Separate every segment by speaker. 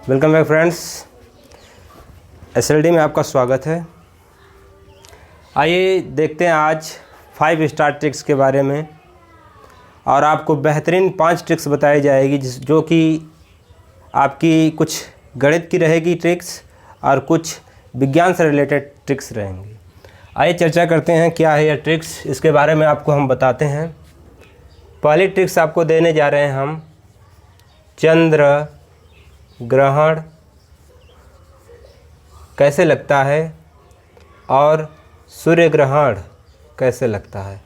Speaker 1: Welcome back friends, SLD में आपका स्वागत है। आइए देखते हैं आज 5 स्टार ट्रिक्स के बारे में और आपको बेहतरीन 5 ट्रिक्स बताई जाएगी जो कि आपकी कुछ गणित की रहेगी ट्रिक्स और कुछ विज्ञान से रिलेटेड ट्रिक्स रहेंगी। आइए चर्चा करते हैं क्या है यह ट्रिक्स, इसके बारे में आपको हम बताते हैं। पहली ट्रिक्स आपको देने जा रहे हैं हम, चंद्र ग्रहण कैसे लगता है और सूर्य ग्रहण कैसे लगता है।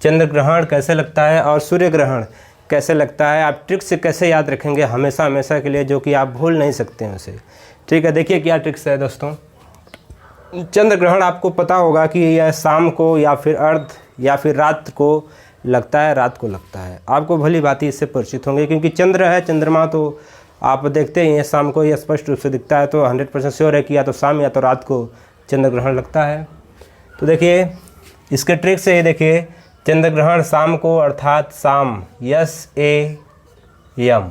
Speaker 1: चंद्र ग्रहण कैसे लगता है और सूर्य ग्रहण कैसे लगता है, आप ट्रिक्स से कैसे याद रखेंगे हमेशा हमेशा के लिए, जो कि आप भूल नहीं सकते हैं उसे। ठीक है, देखिए क्या ट्रिक्स है दोस्तों। चंद्र ग्रहण आपको पता होगा कि यह शाम को या फिर अर्ध या फिर रात को लगता है, रात को लगता है। आपको भली भांति इससे परिचित होंगे क्योंकि चंद्र है, चंद्रमा तो आप देखते ही हैं, शाम को यह स्पष्ट रूप से दिखता है, तो 100% श्योर है कि या तो शाम या तो रात को चंद्र ग्रहण लगता है। तो देखिए इसके ट्रिक से ही देखिए, चंद्र ग्रहण शाम को अर्थात शाम SAM,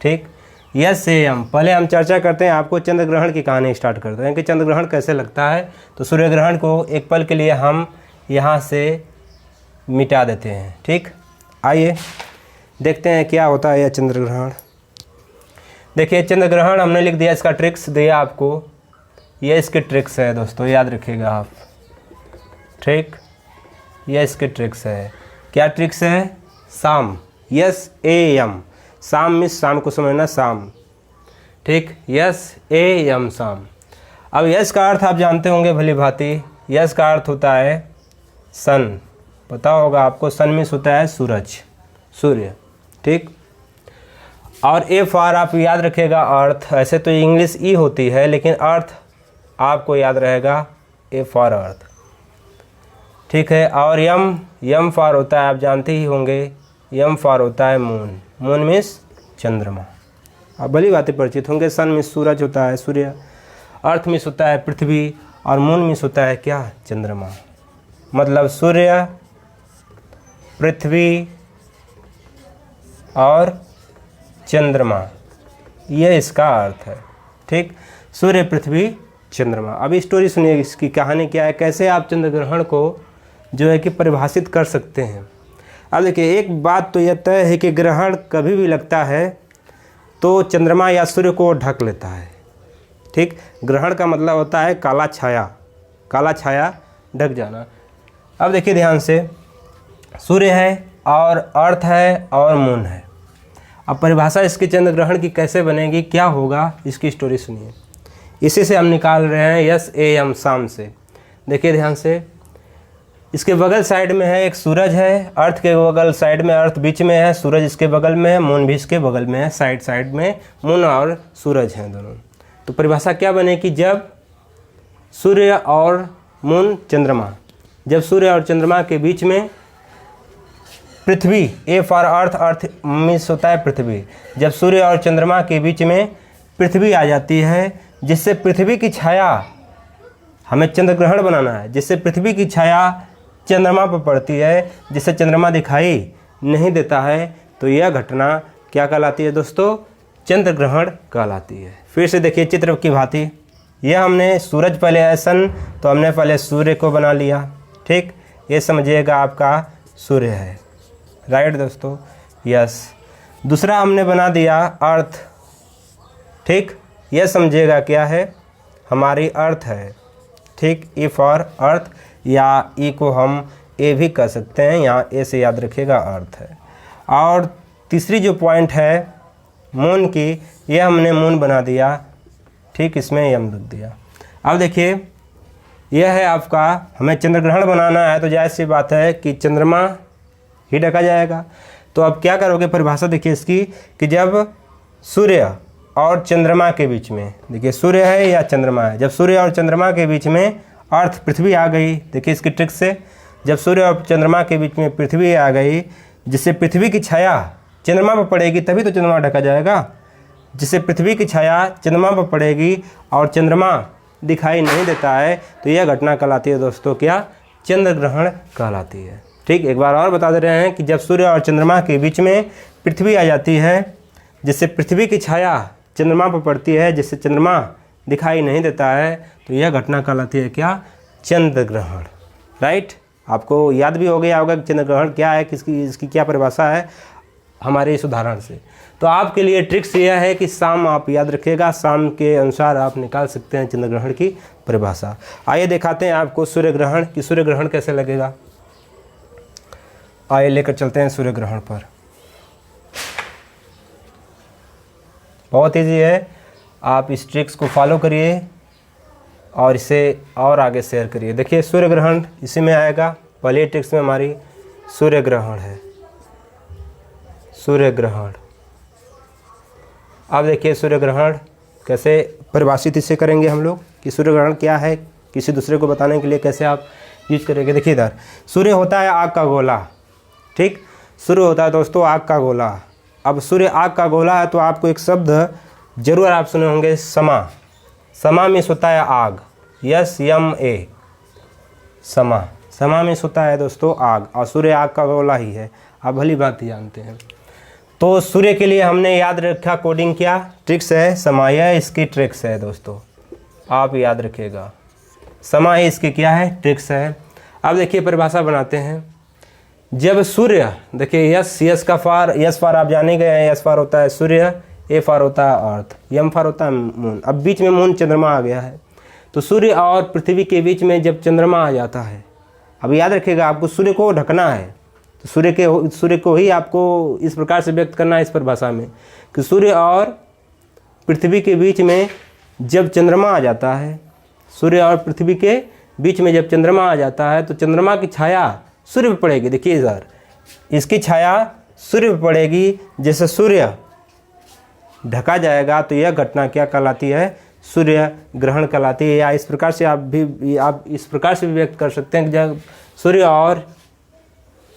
Speaker 1: ठीक, SAM। पहले हम चर्चा करते हैं, आपको चंद्र ग्रहण की कहानी स्टार्ट करते हैं कि चंद्र ग्रहण कैसे लगता है। तो सूर्य ग्रहण को एक पल के लिए हम यहाँ से मिटा देते हैं। ठीक, आइए देखते हैं क्या होता है यह चंद्र ग्रहण। देखिए चंद्र ग्रहण हमने लिख दिया, इसका ट्रिक्स दिया आपको, ये इसके ट्रिक्स है दोस्तों, याद रखिएगा आप। ठीक, ये इसके ट्रिक्स है। क्या ट्रिक्स है? शाम SAM, शाम मिस शाम को समझना, शाम। ठीक, SAM शाम। अब यस का अर्थ आप जानते होंगे भली भांति, यस का अर्थ होता है सन, पता होगा आपको। सन मिस होता है सूरज, सूर्य। ठीक, और ए फॉर आप याद रखेगा अर्थ, ऐसे तो इंग्लिश ई होती है लेकिन अर्थ आपको याद रहेगा ए फॉर अर्थ। ठीक है, और यम फॉर होता है, आप जानते ही होंगे, यम फॉर होता है मून, मून मिस चंद्रमा। आप भली बातें परिचित होंगे। सन मिस सूरज होता है, सूर्य। अर्थ मिस होता है पृथ्वी और मून मिस होता है क्या? चंद्रमा। मतलब सूर्य, पृथ्वी और चंद्रमा, यह इसका अर्थ है। ठीक, सूर्य, पृथ्वी, चंद्रमा। अभी स्टोरी सुनिए, इसकी कहानी क्या है, कैसे आप चंद्र ग्रहण को जो है कि परिभाषित कर सकते हैं। अब देखिए एक बात तो यह तय है कि ग्रहण कभी भी लगता है तो चंद्रमा या सूर्य को ढक लेता है। ठीक, ग्रहण का मतलब होता है काला छाया, काला छाया ढक जाना। अब देखिए ध्यान से, सूर्य है और अर्थ है और मून है। अब परिभाषा इसके चंद्र ग्रहण की कैसे बनेगी, क्या होगा, इसकी स्टोरी सुनिए। इसी से हम निकाल रहे हैं SAM शाम से। देखिए ध्यान से, इसके बगल साइड में है एक सूरज है, अर्थ के बगल साइड में अर्थ बीच में है, सूरज इसके बगल में है, मून भी इसके बगल में है, साइड साइड में मून और सूरज हैं दोनों। तो परिभाषा क्या बनेगी, जब सूर्य और मून, चंद्रमा, जब सूर्य और चंद्रमा के बीच में पृथ्वी, A for earth, earth miss होता है पृथ्वी, जब सूर्य और चंद्रमा के बीच में पृथ्वी आ जाती है, जिससे पृथ्वी की छाया, हमें चंद्र ग्रहण बनाना है, जिससे पृथ्वी की छाया चंद्रमा पर पड़ती है, जिससे चंद्रमा दिखाई नहीं देता है, तो यह घटना क्या कहलाती है दोस्तों? चंद्र ग्रहण कहलाती है। फिर से देखिए चित्र की भांति, यह हमने सूरज पहले है सन, तो हमने पहले सूर्य को बना लिया। ठीक, ये समझिएगा आपका सूर्य है, राइट दोस्तों, यस। दूसरा हमने बना दिया अर्थ। ठीक, यह समझिएगा क्या है, हमारी अर्थ है। ठीक, ई फॉर अर्थ, या ई को हम ए भी कह सकते हैं, यहाँ ए से याद रखिएगा अर्थ है। और तीसरी जो पॉइंट है मून की, यह हमने मून बना दिया। ठीक, इसमें यम लिख दिया। अब देखिए यह है आपका, हमें चंद्र ग्रहण बनाना है तो जाहिर सी बात है कि चंद्रमा ही ढका जाएगा। तो अब क्या करोगे, परिभाषा देखिए इसकी, कि जब सूर्य और चंद्रमा के बीच में, देखिए सूर्य है या चंद्रमा है, जब सूर्य और चंद्रमा के बीच में अर्थ पृथ्वी आ गई, देखिए इसकी ट्रिक से, जब सूर्य और चंद्रमा के बीच में पृथ्वी आ गई, जिससे पृथ्वी की छाया चंद्रमा पर पड़ेगी, तभी तो चंद्रमा ढका जाएगा। जिससे पृथ्वी की छाया चंद्रमा पर पड़ेगी और चंद्रमा दिखाई नहीं देता है, तो यह घटना कहलाती है दोस्तों क्या? चंद्र ग्रहण कहलाती है। ठीक, एक बार और बता दे रहे हैं कि जब सूर्य और चंद्रमा के बीच में पृथ्वी आ जाती है, जिससे पृथ्वी की छाया चंद्रमा पर पड़ती है, जिससे चंद्रमा दिखाई नहीं देता है, तो यह घटना कहलाती है क्या? चंद्र ग्रहण। राइट, आपको याद भी हो गया होगा कि चंद्र ग्रहण क्या है, इसकी क्या परिभाषा है हमारे इस उदाहरण से। तो आपके लिए ट्रिक्स यह है कि शाम आप याद रखिएगा, शाम के अनुसार आप निकाल सकते हैं चंद्र ग्रहण की परिभाषा। आइए दिखाते हैं आपको सूर्य ग्रहण कि सूर्य ग्रहण कैसे लगेगा। आइए लेकर चलते हैं सूर्य ग्रहण पर। बहुत ईजी है, आप इस ट्रिक्स को फॉलो करिए और इसे और आगे शेयर करिए। देखिए सूर्य ग्रहण इसी में आएगा, पहले ट्रिक्स में हमारी सूर्य ग्रहण है। सूर्य ग्रहण, अब देखिए सूर्य ग्रहण कैसे परिभाषित इसे करेंगे हम लोग कि सूर्य ग्रहण क्या है, किसी दूसरे को बताने के लिए कैसे आप यूज करेंगे। देखिए इधर सूर्य होता है आग का गोला। ठीक, सूर्य होता है दोस्तों आग का गोला। अब सूर्य आग का गोला है तो आपको एक शब्द जरूर आप सुने होंगे, समा। समा मीन्स होता है आग, SMA, समा। समा मीन्स होता है दोस्तों आग, और सूर्य आग का गोला ही है, आप भली बात ही जानते हैं। तो सूर्य के लिए हमने याद रखा कोडिंग क्या ट्रिक्स है, समा, यह इसकी ट्रिक्स है दोस्तों, आप याद रखिएगा, समा ही इसकी क्या है, ट्रिक्स है। अब देखिए परिभाषा बनाते हैं। जब सूर्य, देखिए यस का फार, यस फार आप जाने गए हैं, यस फार होता है सूर्य, ए फार होता है अर्थ, यम फार होता है मून। अब बीच में मून चंद्रमा आ गया है, तो सूर्य और पृथ्वी के बीच में जब चंद्रमा आ जाता है, अब याद रखिएगा आपको सूर्य को ढकना है, तो सूर्य को ही आपको इस प्रकार से व्यक्त करना है इस परिभाषा में कि सूर्य और पृथ्वी के बीच में जब चंद्रमा आ जाता है, सूर्य और पृथ्वी के बीच में जब चंद्रमा आ जाता है, तो चंद्रमा की छाया सूर्य पर पड़ेगी। देखिए इधर इसकी छाया सूर्य पर पड़ेगी, जैसे सूर्य ढका जाएगा तो यह घटना क्या कहलाती है, सूर्य ग्रहण कहलाती है। या इस प्रकार से आप इस प्रकार से भी व्यक्त कर सकते हैं कि जब सूर्य और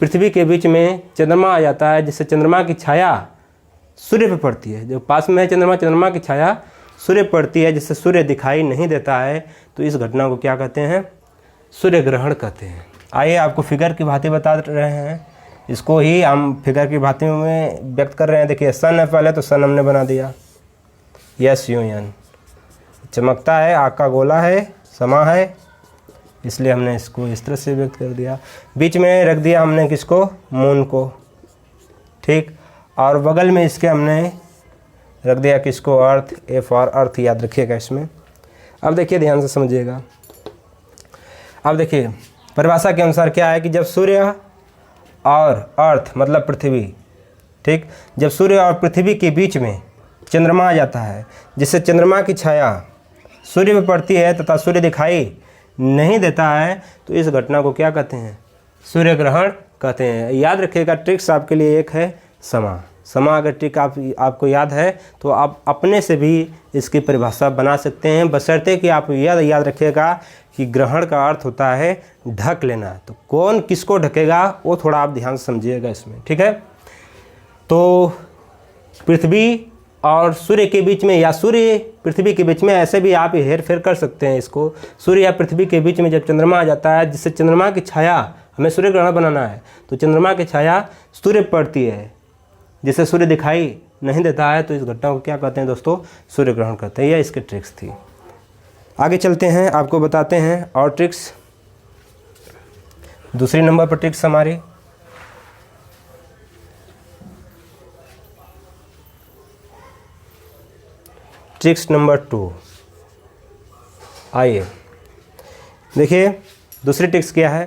Speaker 1: पृथ्वी के बीच में चंद्रमा आ जाता है, जिससे चंद्रमा की छाया सूर्य पर पड़ती है, जो पास में है चंद्रमा की छाया सूर्य पड़ती है, जिससे सूर्य दिखाई नहीं देता है, तो इस घटना को क्या कहते हैं, सूर्य ग्रहण कहते हैं। आइए आपको फिगर की भांति बता रहे हैं, इसको ही हम फिगर की भांति में व्यक्त कर रहे हैं। देखिए सन है पहले, तो सन हमने बना दिया, SUN, चमकता है, आग का गोला है, समा है, इसलिए हमने इसको इस तरह से व्यक्त कर दिया। बीच में रख दिया हमने किसको, मून को। ठीक, और बगल में इसके हमने रख दिया किसको, अर्थ, ए फॉर अर्थ, याद रखिएगा इसमें। अब देखिए ध्यान से समझिएगा। अब देखिए परिभाषा के अनुसार क्या है कि जब सूर्य और अर्थ मतलब पृथ्वी, ठीक, जब सूर्य और पृथ्वी के बीच में चंद्रमा आ जाता है, जिससे चंद्रमा की छाया सूर्य पर पड़ती है तथा सूर्य दिखाई नहीं देता है, तो इस घटना को क्या कहते हैं, सूर्य ग्रहण कहते हैं। याद रखिएगा ट्रिक्स आपके लिए एक है समा। समा अगर ट्रिक आपको याद है तो आप अपने से भी इसकी परिभाषा बना सकते हैं, बशर्ते कि आप याद रखिएगा कि ग्रहण का अर्थ होता है ढक लेना। तो कौन किसको ढकेगा वो थोड़ा आप ध्यान से समझिएगा इसमें, ठीक है। तो पृथ्वी और सूर्य के बीच में या सूर्य पृथ्वी के बीच में, ऐसे भी आप हेर फेर कर सकते हैं इसको। सूर्य या पृथ्वी के बीच में जब चंद्रमा आ जाता है, जिससे चंद्रमा की छाया, हमें सूर्य ग्रहण बनाना है, तो चंद्रमा की छाया सूर्य पड़ती है, जिससे सूर्य दिखाई नहीं देता है, तो इस घटना को क्या कहते हैं दोस्तों, सूर्य ग्रहण कहते हैं। यह इसकी ट्रिक्स थी। आगे चलते हैं, आपको बताते हैं और ट्रिक्स। दूसरी नंबर पर ट्रिक्स हमारी, ट्रिक्स नंबर 2। आइए देखिए दूसरी ट्रिक्स क्या है।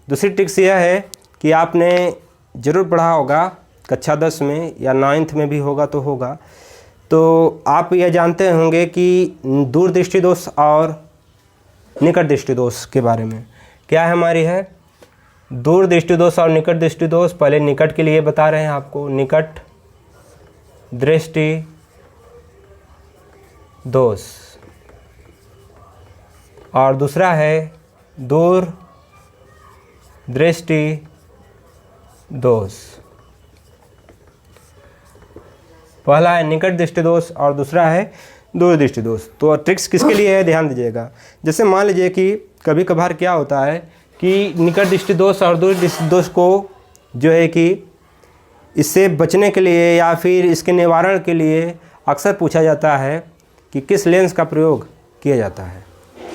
Speaker 1: दूसरी ट्रिक्स यह है कि आपने ज़रूर पढ़ा होगा कक्षा 10 में या 9th में भी होगा तो होगा, तो आप यह जानते होंगे कि दूरदृष्टि दोष और निकट दृष्टि दोष के बारे में। क्या है हमारी है दूरदृष्टि दोष और निकट दृष्टि दोष। पहले निकट के लिए बता रहे हैं आपको, निकट दृष्टि दोष, और दूसरा है दूर दृष्टि दोष। पहला है निकट दृष्टि दोष और दूसरा है दूर दृष्टि दोष। तो ट्रिक्स किसके लिए है ध्यान दीजिएगा। जैसे मान लीजिए कि कभी कभार क्या होता है कि निकट दृष्टि दोष और दूर दृष्टि दोष को जो है कि इससे बचने के लिए या फिर इसके निवारण के लिए अक्सर पूछा जाता है कि किस लेंस का प्रयोग किया जाता है।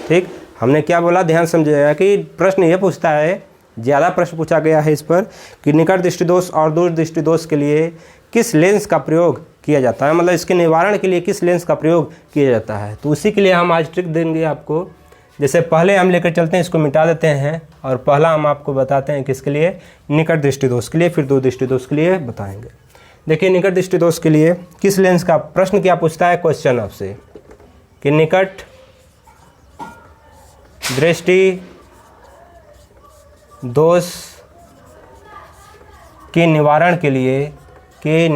Speaker 1: ठीक, हमने क्या बोला, ध्यान समझिएगा कि प्रश्न ये पूछता है, ज़्यादा प्रश्न पूछा गया है इस पर कि निकट दृष्टि दोष और दूर दृष्टि दोष के लिए किस लेंस का प्रयोग किया जाता है, मतलब इसके निवारण के लिए किस लेंस का प्रयोग किया जाता है। तो उसी के लिए हम आज ट्रिक देंगे आपको। जैसे पहले हम लेकर चलते हैं, इसको मिटा देते हैं और पहला हम आपको बताते हैं किसके लिए, निकट दृष्टि दोष के लिए, फिर दूर दृष्टि दोष के लिए बताएंगे। देखिए निकट दृष्टि दोष के लिए किस लेंस का, प्रश्न क्या पूछता है क्वेश्चन आपसे कि निकट दृष्टि दोष के निवारण के लिए किस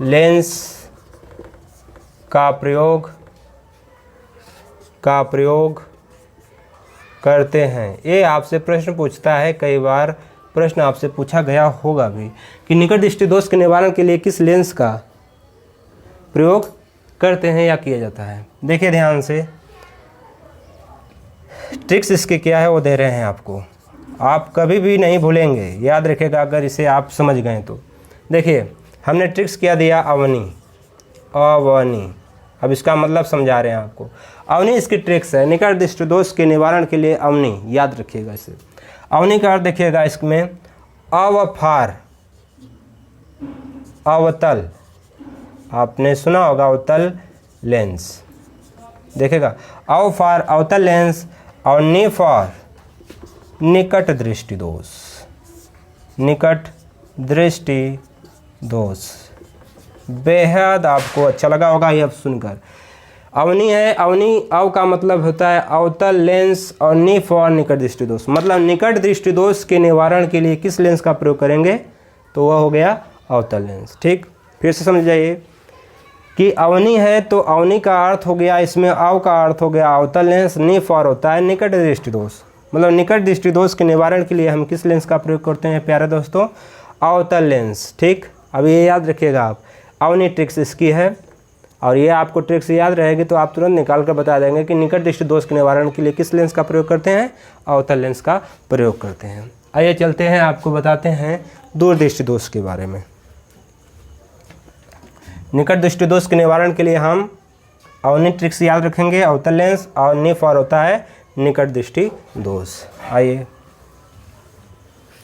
Speaker 1: लेंस का प्रयोग करते हैं। ये आपसे प्रश्न पूछता है, कई बार प्रश्न आपसे पूछा गया होगा भी कि निकट दृष्टि दोष के निवारण के लिए किस लेंस का प्रयोग करते हैं या किया जाता है। देखिए ध्यान से, ट्रिक्स इसके क्या है वो दे रहे हैं आपको, आप कभी भी नहीं भूलेंगे, याद रखिएगा अगर इसे आप समझ गए तो। देखिए हमने ट्रिक्स क्या दिया, अवनी। अब इसका मतलब समझा रहे हैं आपको। अवनी इसकी ट्रिक्स है, निकट दृष्टि दोष के निवारण के लिए अवनी, याद रखिएगा इसे। अवनी का अर्थ देखिएगा, इसमें अवफार, अवतल, आपने सुना होगा अवतल लेंस, देखिएगा अवफार अवतल लेंस, और निफार निकट दृष्टि दोष, निकट दृष्टि दोष। बेहद आपको अच्छा लगा होगा ये अब सुनकर। अवनी है, अवनी अव का मतलब होता है अवतल लेंस, और निफार निकट दृष्टि दोष, मतलब निकट दृष्टि दोष के निवारण के लिए किस लेंस का प्रयोग करेंगे, तो वह हो गया अवतल लेंस। ठीक, फिर से समझ जाइए कि अवनी है तो अवनी का अर्थ हो गया, इसमें अव का अर्थ हो गया अवतल लेंस, निफार होता है निकट दृष्टि दोष, मतलब निकट दृष्टि दोष के निवारण के लिए हम किस लेंस का प्रयोग करते हैं प्यारे दोस्तों, अवतल लेंस। ठीक, अब ये याद रखिएगा आप, अवनी ट्रिक्स इसकी है, और ये आपको ट्रिक्स याद रहेगी तो आप तुरंत निकाल कर बता देंगे कि निकट दृष्टि दोष के निवारण के लिए किस लेंस का प्रयोग करते हैं, अवतल लेंस का प्रयोग करते हैं। आइए चलते हैं, आपको बताते हैं दूर दृष्टि दोष के बारे में। निकट दृष्टि दोष के निवारण के लिए हम अवनी ट्रिक्स याद रखेंगे, अवतल लेंस, और निफार होता है निकट दृष्टि दोष। आइए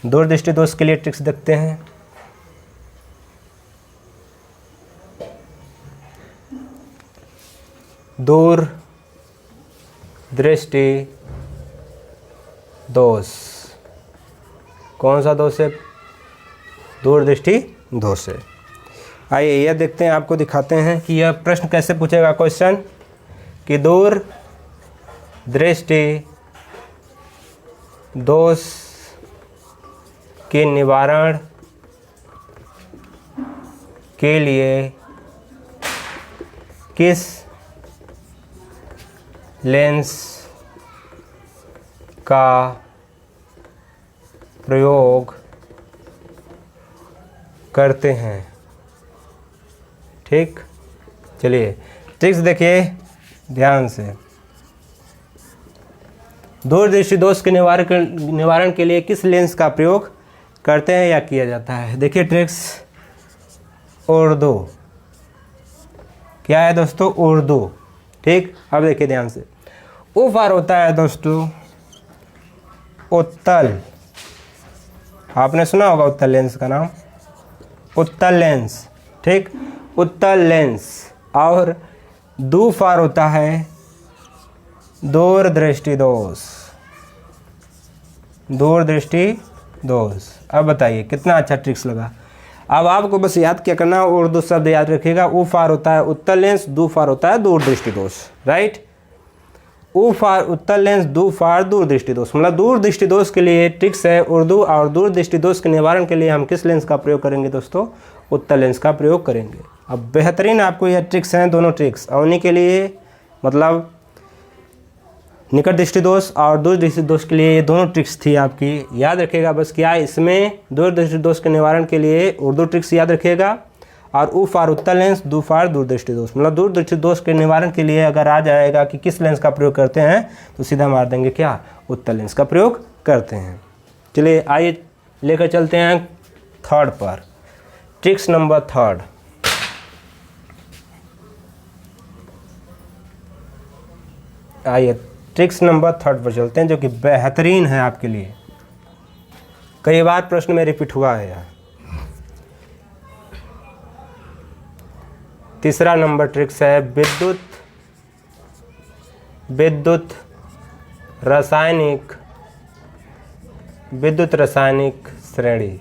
Speaker 1: दूर दृष्टि दोष के लिए ट्रिक्स देखते हैं। दूर दृष्टि दोष, कौन सा दोष है, दूर दृष्टि दोष है। आइए यह देखते हैं, आपको दिखाते हैं कि यह प्रश्न कैसे पूछेगा क्वेश्चन कि दूर दृष्टि दोष के निवारण के लिए किस लेंस का प्रयोग करते हैं। ठीक, चलिए ट्रिक्स देखिए ध्यान से। दूर दृष्टि दोष के निवारण के लिए किस लेंस का प्रयोग करते हैं या किया जाता है। देखिए ट्रिक्स, उर्दू, क्या है दोस्तों, उर्दू। ठीक, अब देखिए ध्यान से, उफार होता है दोस्तों उत्तल, आपने सुना होगा उत्तल लेंस का नाम, उत्तल लेंस। ठीक, उत्तल लेंस, और दूफार होता है दूर दृष्टि दोष, दूर दृष्टि दोष। अब बताइए कितना अच्छा ट्रिक्स लगा। अब आपको बस याद क्या करना, उर्दू शब्द याद रखिएगा। उफार होता है उत्तल लेंस, दूफार होता है दूर दृष्टि दोष, राइट। उफार उत्तल लेंस, दूफार दूर दृष्टि दोष, मतलब दूर दृष्टि दोष के लिए ट्रिक्स है उर्दू। और दूर दृष्टि दोष के निवारण के लिए हम किस लेंस का प्रयोग करेंगे दोस्तों, उत्तल लेंस का प्रयोग करेंगे। अब बेहतरीन आपको यह ट्रिक्स हैं, दोनों ट्रिक्स अवनी के लिए, मतलब निकट दृष्टि दोष, और दूर दृष्टि दोष के लिए ये दोनों ट्रिक्स थी आपकी। याद रखिएगा बस क्या इसमें दूर दृष्टि दोष के निवारण के लिए उर्दू ट्रिक्स याद रखिएगा, और उ फॉर उत्तल लेंस, दू फॉर दूरदृष्टि दोष। मतलब दूरदृष्टि दोष के निवारण के लिए अगर आ जाएगा कि किस लेंस का प्रयोग करते हैं तो सीधा मार देंगे क्या, उत्तल लेंस का प्रयोग करते हैं। चलिए आइए लेकर चलते हैं थर्ड पर, ट्रिक्स नंबर थर्ड। आइए ट्रिक्स नंबर थर्ड पर चलते हैं जो कि बेहतरीन है आपके लिए, कई बार प्रश्न में रिपीट हुआ है यार। तीसरा नंबर ट्रिक्स है विद्युत रासायनिक श्रेणी।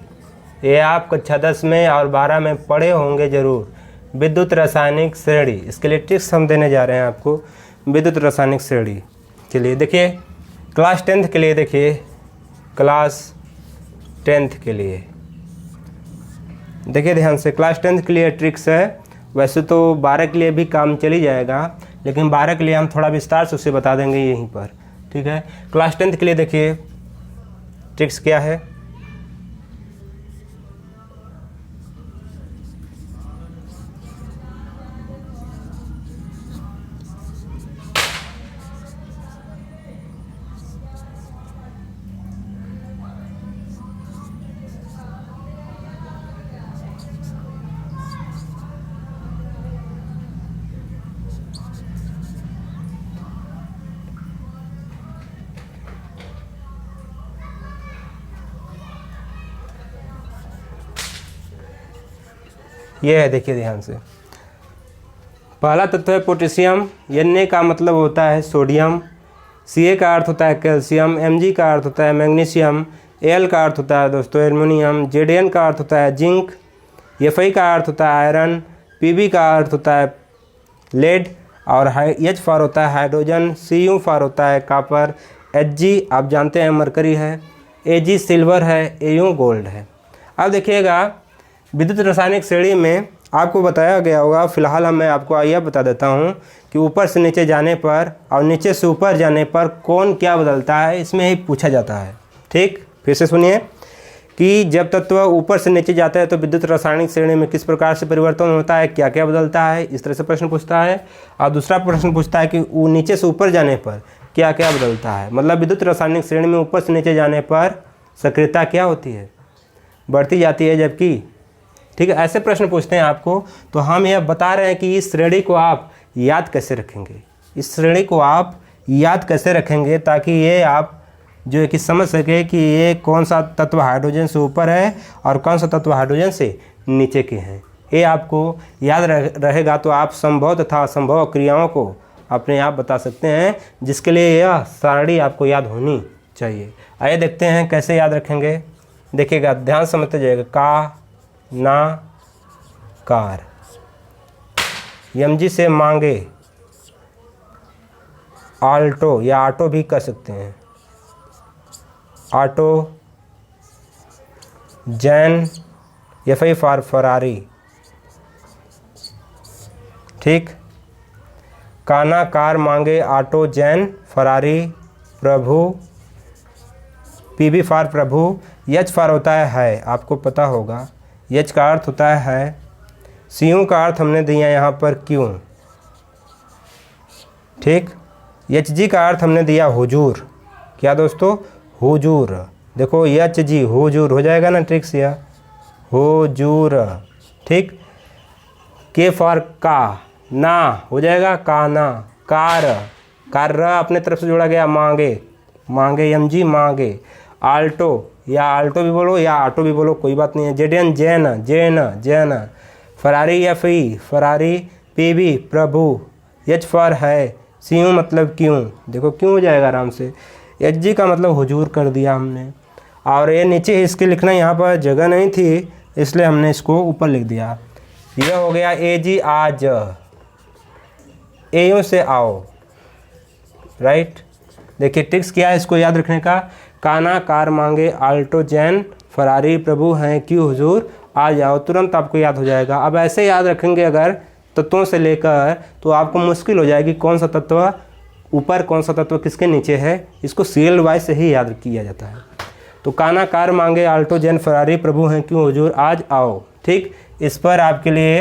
Speaker 1: ये आप कक्षा 10 में और 12 में पढ़े होंगे जरूर, विद्युत रासायनिक श्रेणी। इसके लिए ट्रिक्स हम देने जा रहे हैं आपको, विद्युत रासायनिक श्रेणी। चलिए देखिए क्लास 10th के लिए, देखिए क्लास 10th के लिए देखिए ध्यान से, क्लास 10th के लिए ट्रिक्स है। वैसे तो 12 के लिए भी काम चली जाएगा, लेकिन 12 के लिए हम थोड़ा विस्तार से उसे बता देंगे यहीं पर, ठीक है। क्लास 10th के लिए देखिए ट्रिक्स क्या है। ये है, देखिए ध्यान से। पहला तत्व है पोटेशियम, Na का मतलब होता है सोडियम, Ca का अर्थ होता है कैल्शियम, Mg का अर्थ होता है मैग्नीशियम, Al का अर्थ होता है दोस्तों एल्युमिनियम, Zn का अर्थ होता है जिंक, Fi का अर्थ होता है आयरन, Pb का अर्थ होता है लेड, और H फॉर होता है हाइड्रोजन, Cu फॉर होता है कापर, Hg आप जानते हैं मरकरी है, Ag सिल्वर है, Au गोल्ड है। अब देखिएगा विद्युत रासायनिक श्रेणी में आपको बताया गया होगा, फिलहाल मैं आपको यह बता देता हूँ कि ऊपर से नीचे जाने पर और नीचे से ऊपर जाने पर कौन क्या बदलता है, इसमें ही पूछा जाता है। ठीक, फिर से सुनिए कि जब तत्व ऊपर से नीचे जाता है तो विद्युत रासायनिक श्रेणी में किस प्रकार से परिवर्तन होता है, क्या क्या बदलता है, इस तरह से प्रश्न पूछता है। और दूसरा प्रश्न पूछता है कि वो नीचे से ऊपर जाने पर क्या क्या बदलता है, मतलब विद्युत रासायनिक श्रेणी में ऊपर से नीचे जाने पर सक्रियता क्या होती है, बढ़ती जाती है जबकि, ठीक है, ऐसे प्रश्न पूछते हैं आपको। तो हम यह बता रहे हैं कि इस श्रेणी को आप याद कैसे रखेंगे, इस श्रेणी को आप याद कैसे रखेंगे ताकि ये आप जो है कि समझ सके कि ये कौन सा तत्व हाइड्रोजन से ऊपर है और कौन सा तत्व हाइड्रोजन से नीचे के हैं। ये आपको याद रहेगा तो आप संभव तथा असंभव क्रियाओं को अपने आप बता सकते हैं, जिसके लिए यह सारणी आपको याद होनी चाहिए। आइए देखते हैं कैसे याद रखेंगे। देखिएगा ध्यान समझते जाइएगा। का ना कार, Mg से मांगे, आल्टो या ऑटो भी कर सकते हैं, auto, Jain, Fi for Ferrari, ठीक। काना कार मांगे, auto, Jain, Ferrari, Prabhu, Pb for Prabhu, H for होता है आपको पता होगा, H का अर्थ होता है Cu का अर्थ हमने दिया यहाँ पर क्यों, ठीक। Hg का अर्थ हमने दिया हुजूर, क्या दोस्तों, हुजूर। देखो Hg हुजूर हो जाएगा ना ट्रिक्स, या हुजूर, ठीक। K फॉर का, ना हो जाएगा का ना, कार अपने तरफ से जोड़ा गया, मांगे, Mg मांगे, आल्टो या आल्टो भी बोलो या ऑटो भी बोलो, कोई बात नहीं है, Zn Jain, Ferrari Fi Ferrari, Pb Prabhu, H for है, Cu मतलब क्यों, देखो क्यों हो जाएगा आराम से, Hg का मतलब हुजूर कर दिया हमने। और ये नीचे इसके लिखना यहाँ पर जगह नहीं थी इसलिए हमने इसको ऊपर लिख दिया। यह हो गया Ag आज, Au से आओ, राइट। देखिए ट्रिक्स क्या है इसको याद रखने का। काना कार मांगे, आल्टो जैन, फरारी प्रभु हैं क्यों हुजूर, आ जाओ, तुरंत आपको याद हो जाएगा। अब ऐसे याद रखेंगे अगर तत्वों से लेकर तो आपको मुश्किल हो जाएगी कौन सा तत्व ऊपर कौन सा तत्व किसके नीचे है, इसको सीरियल वाइज से ही याद किया जाता है। तो काना कार मांगे, आल्टो जैन, फरारी प्रभु हैं क्यों हुजूर, आज आओ, ठीक। इस पर आपके लिए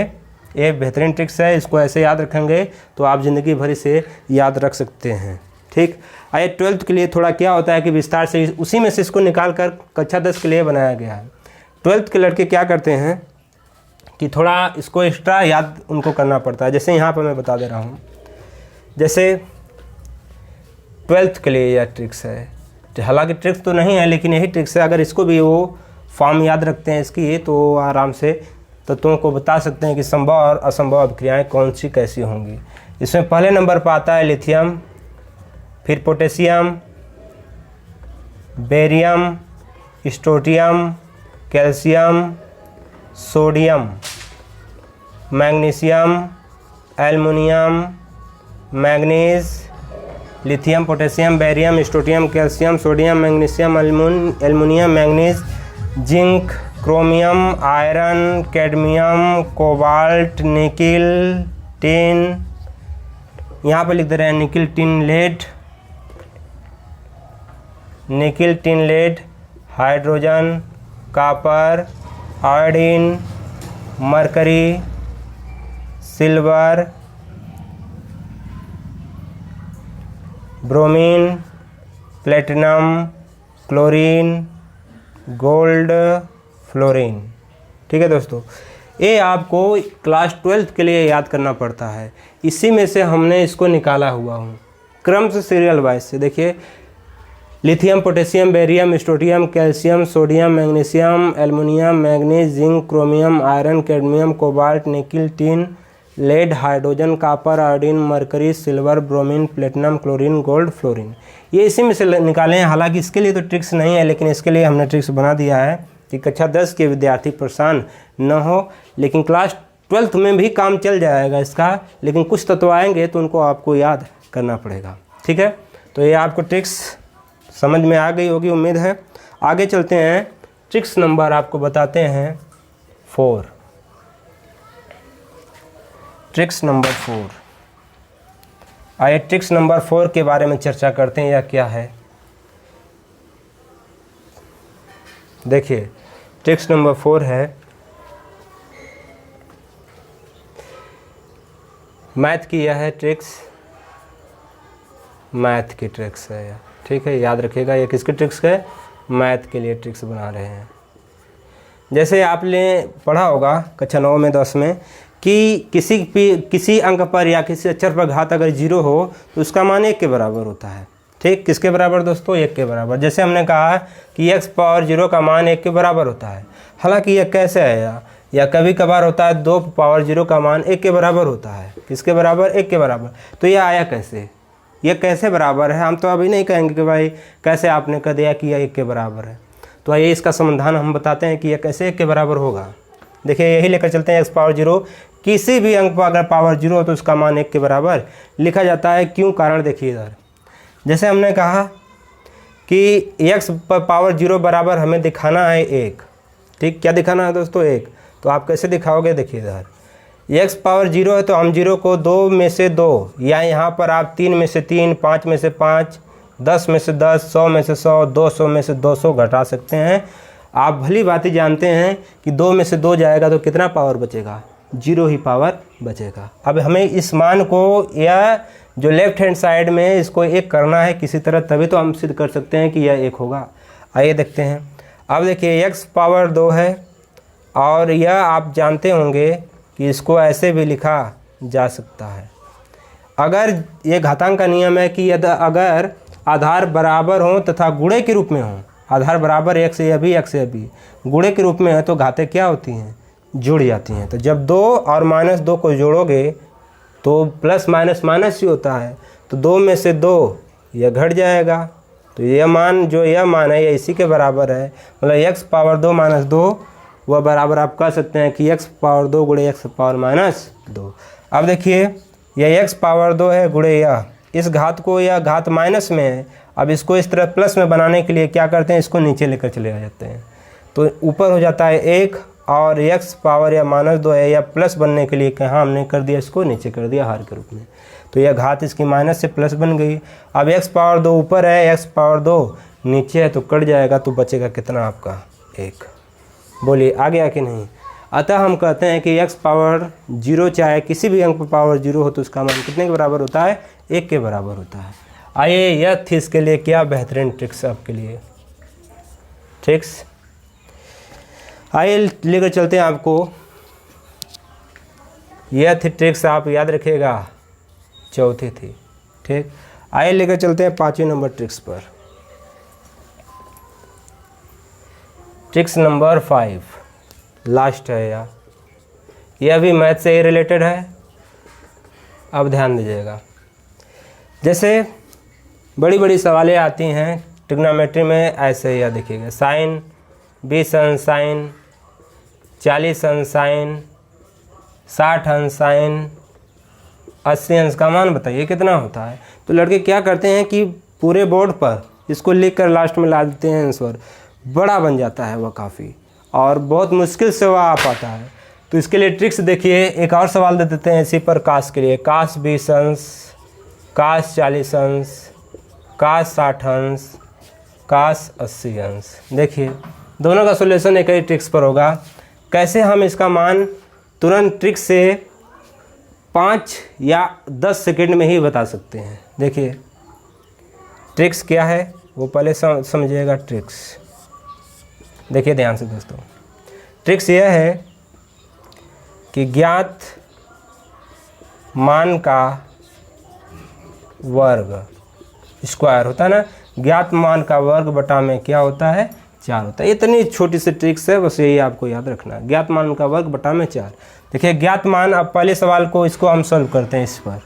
Speaker 1: एक बेहतरीन ट्रिक्स है, इसको ऐसे याद रखेंगे तो आप ज़िंदगी भर इसे याद रख सकते हैं। ठीक, आइए 12th के लिए थोड़ा क्या होता है कि विस्तार से उसी में से इसको निकाल कर कक्षा 10 के लिए बनाया गया है। 12th के लड़के क्या करते हैं कि थोड़ा इसको एक्स्ट्रा याद उनको करना पड़ता है। जैसे यहाँ पर मैं बता दे रहा हूँ, जैसे 12th के लिए यह ट्रिक्स है, हालांकि ट्रिक्स तो नहीं है लेकिन यही ट्रिक्स है। अगर इसको भी वो फॉर्म याद रखते हैं इसकी तो आराम से तत्वों को बता सकते हैं कि संभव और असंभव अभिक्रियाएँ कौन सी कैसी होंगी। इसमें पहले नंबर पर आता है लिथियम, फिर potassium, barium, strontium, calcium, sodium, magnesium, aluminium, manganese, lithium, potassium, barium, strontium, calcium, sodium, magnesium, aluminium, manganese, zinc, chromium, iron, cadmium, cobalt, nickel, tin, यहाँ पर लिख दे रहे हैं nickel tin lead, nickel tin lead, hydrogen, copper, iodine, mercury, silver, bromine, platinum, chlorine, gold, fluorine. ठीक है दोस्तों, ये आपको क्लास 12th के लिए याद करना पड़ता है। इसी में से हमने इसको निकाला हुआ हूँ क्रम से, सीरियल वाइज से। देखिए, lithium, potassium, barium, strontium, calcium, sodium, magnesium, aluminium, manganese, zinc, chromium, iron, cadmium, cobalt, nickel, tin, lead, hydrogen, copper, iodine, mercury, silver, bromine, platinum, chlorine, gold, fluorine, ये इसी में से निकाले हैं। हालांकि इसके लिए तो ट्रिक्स नहीं है, लेकिन इसके लिए हमने ट्रिक्स बना दिया है कि कक्षा 10 के विद्यार्थी परेशान न हो। लेकिन क्लास 12th में भी काम चल जाएगा इसका, लेकिन कुछ तत्व आएंगे तो उनको आपको याद करना पड़ेगा। ठीक है, तो ये आपको ट्रिक्स समझ में आ गई होगी उम्मीद है। आगे चलते हैं, ट्रिक्स नंबर आपको बताते हैं 4। ट्रिक्स नंबर 4, आइए ट्रिक्स नंबर 4 के बारे में चर्चा करते हैं। यह क्या है, देखिए ट्रिक्स नंबर 4 है मैथ की। यह है ट्रिक्स, मैथ की ट्रिक्स है यह। ठीक है, याद रखिएगा ये किसकी ट्रिक्स है, मैथ के लिए ट्रिक्स बना रहे हैं। जैसे आपने पढ़ा होगा कक्षा 9 में 10 में कि किसी अंक पर या किसी अक्षर पर घात अगर 0 हो तो उसका मान 1 के बराबर होता है। ठीक, किसके बराबर दोस्तों, 1 के बराबर। जैसे हमने कहा कि x पावर 0 का मान 1 के बराबर होता है। हालांकि यह कैसे आया, या कभी कभार होता है 2 पावर 0 का मान 1 के बराबर होता है। किसके बराबर, 1 के बराबर। तो यह आया कैसे, ये कैसे बराबर है, हम तो अभी नहीं कहेंगे कि भाई कैसे आपने कह दिया कि यह 1 के बराबर है। तो आइए इसका समाधान हम बताते हैं कि यह कैसे 1 के बराबर होगा। देखिए, यही लेकर चलते हैं, x पावर 0 किसी भी अंक पर अगर पावर 0 हो तो उसका मान 1 के बराबर लिखा जाता है। क्यों, कारण देखिए इधर। जैसे हमने कहा कि x पर पावर 0 बराबर हमें दिखाना है 1। ठीक, क्या दिखाना है दोस्तों, 1। तो आप कैसे दिखाओगे, देखिए इधर x पावर 0 है तो हम 0 को 2 में से 2, या यहाँ पर आप 3 में से 3, 5 में से 5, 10 में से 10, 100 में से 100, 200 में से 200 घटा सकते हैं। आप भली बात ही जानते हैं कि 2 में से 2 जाएगा तो कितना पावर बचेगा, 0 ही पावर बचेगा। अब हमें इस मान को, या जो लेफ्ट हैंड साइड में इसको 1 करना है किसी तरह, तभी तो हम सिद्ध कर सकते हैं कि यह 1 होगा। आइए देखते हैं। अब देखिए, x पावर 2 है और यह आप जानते होंगे कि इसको ऐसे भी लिखा जा सकता है। अगर ये घातांक का नियम है कि अगर आधार बराबर हो तथा गुणे के रूप में हो, आधार बराबर x या भी x या भी गुणे के रूप में है, तो घातें क्या होती हैं, जुड़ जाती हैं। तो जब 2 और -2 को जोड़ोगे तो प्लस माइनस माइनस ही होता है। तो 2 में से 2 यह घट जाएगा। तो यह मान, जो यह मान है, यह इसी के बराबर है। मतलब x पावर 2 - 2 वह बराबर आप कह सकते हैं कि x पावर 2 गुणे x पावर -2। अब देखिए, यह x पावर 2 है गुणे यह, इस घात को, यह घात माइनस में है। अब इसको इस तरह प्लस में बनाने के लिए क्या करते हैं, इसको नीचे लेकर चले आ जाते हैं। तो ऊपर हो जाता है 1, और x पावर या -2 है, या प्लस बनने के लिए कहाँ हमने कर दिया, इसको नीचे कर दिया हार के रूप में। तो यह घात इसकी माइनस से प्लस बन गई। अब x पावर 2 ऊपर है, x पावर 2 नीचे है, तो कट जाएगा। तो बचेगा कितना आपका, 1। बोलिए आ गया कि नहीं। अतः हम कहते हैं कि x पावर 0 चाहे किसी भी अंक पर पावर 0 हो तो उसका मान कितने के बराबर होता है, 1 के बराबर होता है। आइए यह थी इसके लिए क्या बेहतरीन ट्रिक्स आपके लिए, ट्रिक्स आइए लेकर चलते हैं आपको। यह थी ट्रिक्स, आप याद रखिएगा, चौथी थी। ठीक, आइए लेकर चलते हैं 5वें नंबर ट्रिक्स पर। ट्रिक्स नंबर 5 लास्ट है यह भी मैथ से ही रिलेटेड है। अब ध्यान दीजिएगा, जैसे बड़ी बड़ी सवालें आती हैं ट्रिग्नोमेट्री में, ऐसे यह देखिएगा साइन 20 अंश साइन, 40 अंश साइन, 60 अंश साइन, 80 अंश का मान बताइए कितना होता है। तो लड़के क्या करते हैं कि पूरे बोर्ड पर इसको लिख कर लास्ट में ला देते हैं आंसर, बड़ा बन जाता है वह काफ़ी, और बहुत मुश्किल से वह आ पाता है। तो इसके लिए ट्रिक्स देखिए, एक और सवाल दे देते हैं इसी पर कास के लिए, कास 20 अंश, कास 40 अंश, कास 60 अंश, कास 80 अंश। देखिए दोनों का सॉल्यूशन एक ही ट्रिक्स पर होगा। कैसे हम इसका मान तुरंत ट्रिक से 5 या 10 सेकंड में ही बता सकते हैं। देखिए ट्रिक्स क्या है वो पहले समझिएगा। ट्रिक्स देखिए ध्यान से दोस्तों, ट्रिक्स यह है कि ज्ञात मान का वर्ग स्क्वायर होता है ना, ज्ञात मान का वर्ग बटा में क्या होता है, 4 होता है। इतनी छोटी सी ट्रिक्स है, बस यही आपको याद रखना है, ज्ञात मान का वर्ग बटा में 4। देखिए ज्ञात मान, अब पहले सवाल को इसको हम सॉल्व करते हैं इस पर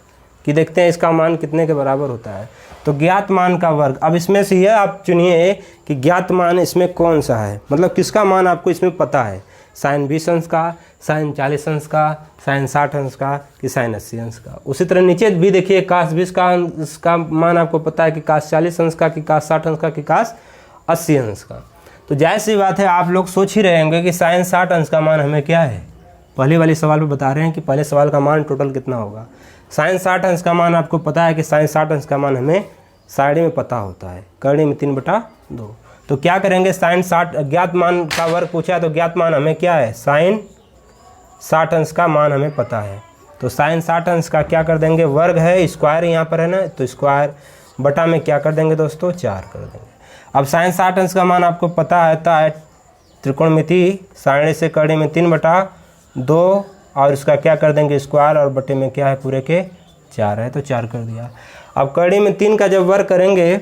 Speaker 1: कि देखते हैं इसका मान कितने के बराबर होता है। तो ज्ञात मान का वर्ग, अब इसमें से यह आप चुनिए कि ज्ञात मान इसमें कौन सा है, मतलब किसका मान आपको इसमें पता है, साइन 20 अंश का, साइन 40 अंश का, साइन 60 अंश का, कि साइन 80 अंश का। उसी तरह नीचे भी देखिए कास 20 का अंश का मान आपको पता है कि कास 40 अंश का, कि कास 60 अंश का, कि कास 80 अंश का। तो जाहिर सी बात है आप लोग सोच ही रहे होंगे कि साइन 60 अंश का मान हमें क्या है, पहले वाले सवाल में बता रहे हैं कि पहले सवाल का मान टोटल कितना होगा। साइन 60 अंश का मान आपको पता है कि साइन 60 अंश का मान हमें साइड में पता होता है, करनी में 3/2। तो क्या करेंगे, साइन 60 ज्ञात मान का वर्ग पूछा है तो ज्ञात मान हमें क्या है, साइन 60 अंश का मान हमें पता है। तो साइन 60 अंश का क्या कर देंगे, वर्ग है, स्क्वायर यहाँ पर है ना, तो स्क्वायर बटा में क्या कर देंगे दोस्तों, 4 कर देंगे। अब साइन 60 अंश का मान आपको पता है त्रिकोणमिति सारणी से करनी में 3/2, और इसका क्या कर देंगे स्क्वायर, और बटे में क्या है पूरे के 4 है, तो 4 कर दिया। अब करनी में 3 का जब वर्ग करेंगे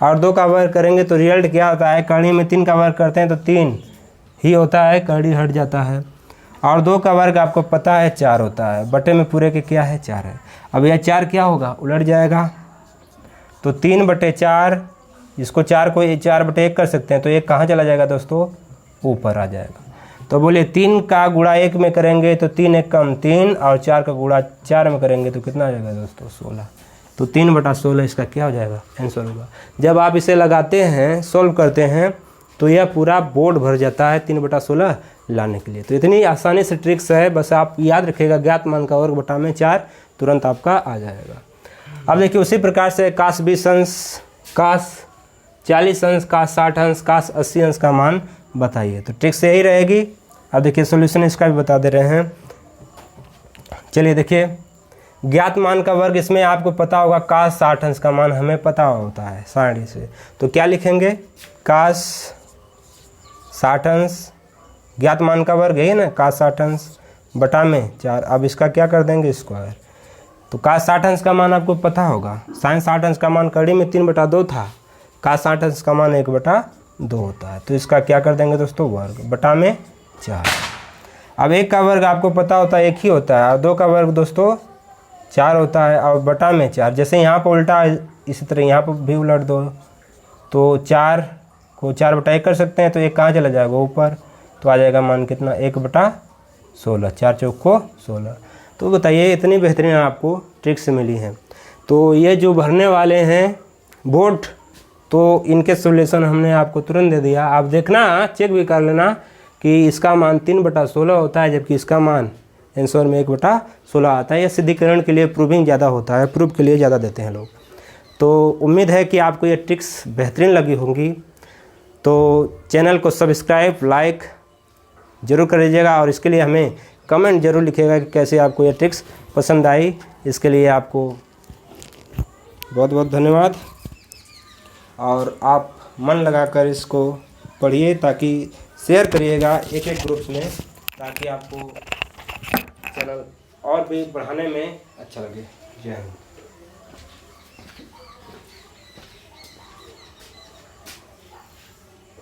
Speaker 1: और 2 का वर्ग करेंगे तो रिजल्ट क्या होता है, करनी में 3 का वर्ग करते हैं तो 3 ही होता है, करनी हट जाता है, और 2 का वर्ग आपको पता है 4 होता है, बटे में पूरे के क्या है 4 है। अब यह 4 क्या होगा, उलट जाएगा, तो 3/4, इसको 4 को 4/1 कर सकते हैं, तो 1 कहाँ चला जाएगा दोस्तों, ऊपर आ जाएगा। तो बोले 3 का गुणा 1 में करेंगे तो 3 1 कम 3, और 4 का गुणा 4 में करेंगे तो कितना आ जाएगा दोस्तों, 16। तो 3/16 इसका क्या हो जाएगा, आंसर होगा। जब आप इसे लगाते हैं, सोल्व करते हैं, तो यह पूरा बोर्ड भर जाता है 3/16 लाने के लिए। तो इतनी आसानी से ट्रिक्स है, बस आप याद रखिएगा, ज्ञात मान का वर्ग बटा में 4 तुरंत आपका आ जाएगा। अब देखिए उसी प्रकार से कास 20 अंश, कास 40 अंश, कास 60 अंश, कास 80 अंश का मान बताइए। तो ट्रिक्स यही रहेगी। अब देखिए सॉल्यूशन इसका भी बता दे रहे हैं। चलिए देखिए, ज्ञात मान का वर्ग, इसमें आपको पता होगा कास 60 अंश का मान हमें पता होता है सारणी से, तो क्या लिखेंगे, कास 60 अंश, ज्ञात मान का वर्ग है ना, कास 60 अंश बटा में 4। अब इसका क्या कर देंगे स्क्वायर। तो कास 60 अंश का मान आपको पता होगा, साइन 60 अंश का मान करनी में 3/2 था, कास 60 अंश का मान 1/2 होता है। तो इसका क्या कर देंगे दोस्तों, वर्ग बटा में 4। अब 1 का वर्ग आपको पता होता है 1 ही होता है, और 2 का वर्ग दोस्तों 4 होता है, और बटा में 4। जैसे यहाँ पर उल्टा, इसी तरह यहाँ पर भी उलट दो, तो 4 को 4/1 कर सकते हैं, तो 1 कहाँ चला जाएगा, ऊपर, तो आ जाएगा मान कितना, 1/16, 4 चौक को 16। तो बताइए इतनी बेहतरीन आपको ट्रिक्स मिली हैं। तो ये जो भरने वाले हैं बोर्ड, तो इनके सॉल्यूशन हमने आपको तुरंत दे दिया। आप देखना, चेक भी कर लेना कि इसका मान 3/16 होता है, जबकि इसका मान आंसर में 1/16 आता है। यह सिद्धिकरण के लिए प्रूविंग ज़्यादा होता है, प्रूफ के लिए ज़्यादा देते हैं लोग। तो उम्मीद है कि आपको ये ट्रिक्स बेहतरीन लगी होंगी। तो चैनल को सब्सक्राइब, लाइक ज़रूर कर लीजिएगा। और इसके लिए हमें कमेंट ज़रूर लिखिएगा कि कैसे आपको ये ट्रिक्स पसंद आई। इसके लिए आपको बहुत बहुत धन्यवाद। और आप मन लगाकर इसको पढ़िए, ताकि शेयर करिएगा एक एक ग्रुप्स में, ताकि आपको चैनल और भी बढ़ाने में अच्छा लगे। जय हिंद।